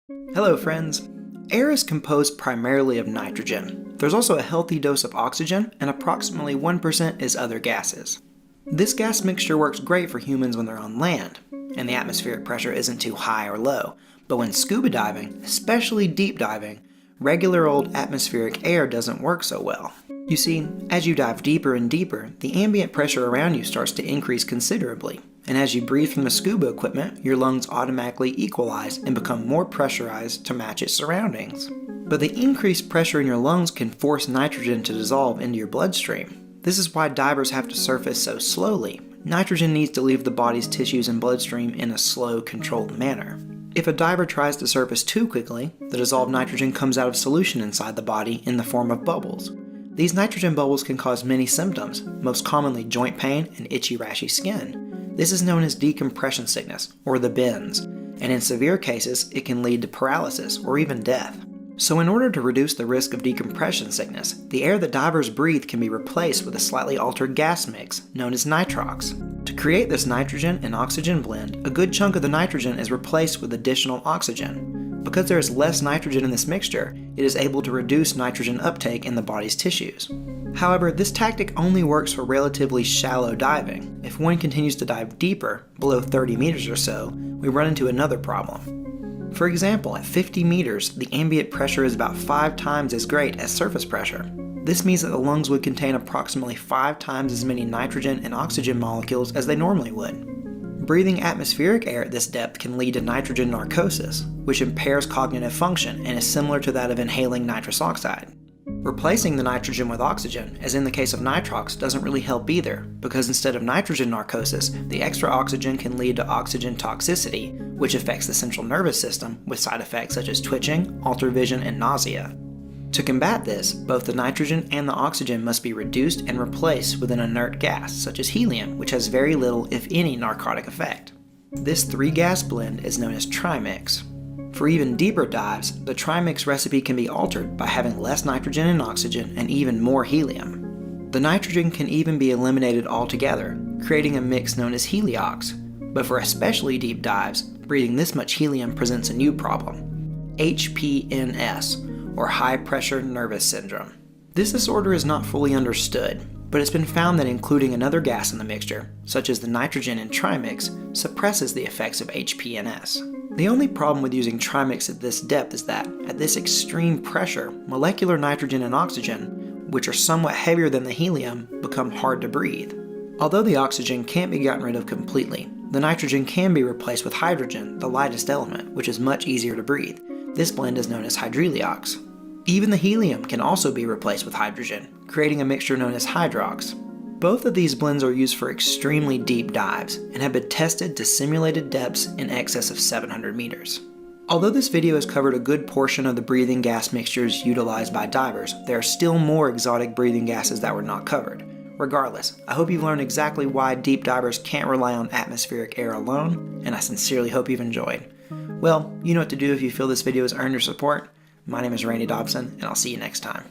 Hello friends! Air is composed primarily of nitrogen. There's also a healthy dose of oxygen, and approximately 1% is other gases. This gas mixture works great for humans when they're on land, and the atmospheric pressure isn't too high or low. But when scuba diving, especially deep diving, regular old atmospheric air doesn't work so well. You see, as you dive deeper and deeper, the ambient pressure around you starts to increase considerably. And as you breathe from the scuba equipment, your lungs automatically equalize and become more pressurized to match its surroundings. But the increased pressure in your lungs can force nitrogen to dissolve into your bloodstream. This is why divers have to surface so slowly. Nitrogen needs to leave the body's tissues and bloodstream in a slow, controlled manner. If a diver tries to surface too quickly, the dissolved nitrogen comes out of solution inside the body in the form of bubbles. These nitrogen bubbles can cause many symptoms, most commonly joint pain and itchy, rashy skin. This is known as decompression sickness, or the bends, and in severe cases, it can lead to paralysis or even death. So in order to reduce the risk of decompression sickness, the air that divers breathe can be replaced with a slightly altered gas mix, known as Nitrox. To create this nitrogen and oxygen blend, a good chunk of the nitrogen is replaced with additional oxygen. Because there is less nitrogen in this mixture, it is able to reduce nitrogen uptake in the body's tissues. However, this tactic only works for relatively shallow diving. If one continues to dive deeper, below 30 meters or so, we run into another problem. For example, at 50 meters, the ambient pressure is about 5 times as great as surface pressure. This means that the lungs would contain approximately 5 times as many nitrogen and oxygen molecules as they normally would. Breathing atmospheric air at this depth can lead to nitrogen narcosis, which impairs cognitive function and is similar to that of inhaling nitrous oxide. Replacing the nitrogen with oxygen, as in the case of Nitrox, doesn't really help either, because instead of nitrogen narcosis, the extra oxygen can lead to oxygen toxicity, which affects the central nervous system with side effects such as twitching, altered vision, and nausea. To combat this, both the nitrogen and the oxygen must be reduced and replaced with an inert gas, such as helium, which has very little, if any, narcotic effect. This 3-gas blend is known as trimix. For even deeper dives, the trimix recipe can be altered by having less nitrogen and oxygen and even more helium. The nitrogen can even be eliminated altogether, creating a mix known as heliox. But for especially deep dives, breathing this much helium presents a new problem: HPNS, or high pressure nervous syndrome. This disorder is not fully understood, but it's been found that including another gas in the mixture, such as the nitrogen in trimix, suppresses the effects of HPNS. The only problem with using trimix at this depth is that, at this extreme pressure, molecular nitrogen and oxygen, which are somewhat heavier than the helium, become hard to breathe. Although the oxygen can't be gotten rid of completely, the nitrogen can be replaced with hydrogen, the lightest element, which is much easier to breathe. This blend is known as hydreliox. Even the helium can also be replaced with hydrogen, creating a mixture known as hydrox. Both of these blends are used for extremely deep dives and have been tested to simulated depths in excess of 700 meters. Although this video has covered a good portion of the breathing gas mixtures utilized by divers, there are still more exotic breathing gases that were not covered. Regardless, I hope you've learned exactly why deep divers can't rely on atmospheric air alone, and I sincerely hope you've enjoyed. Well, you know what to do if you feel this video has earned your support. My name is Randy Dobson, and I'll see you next time.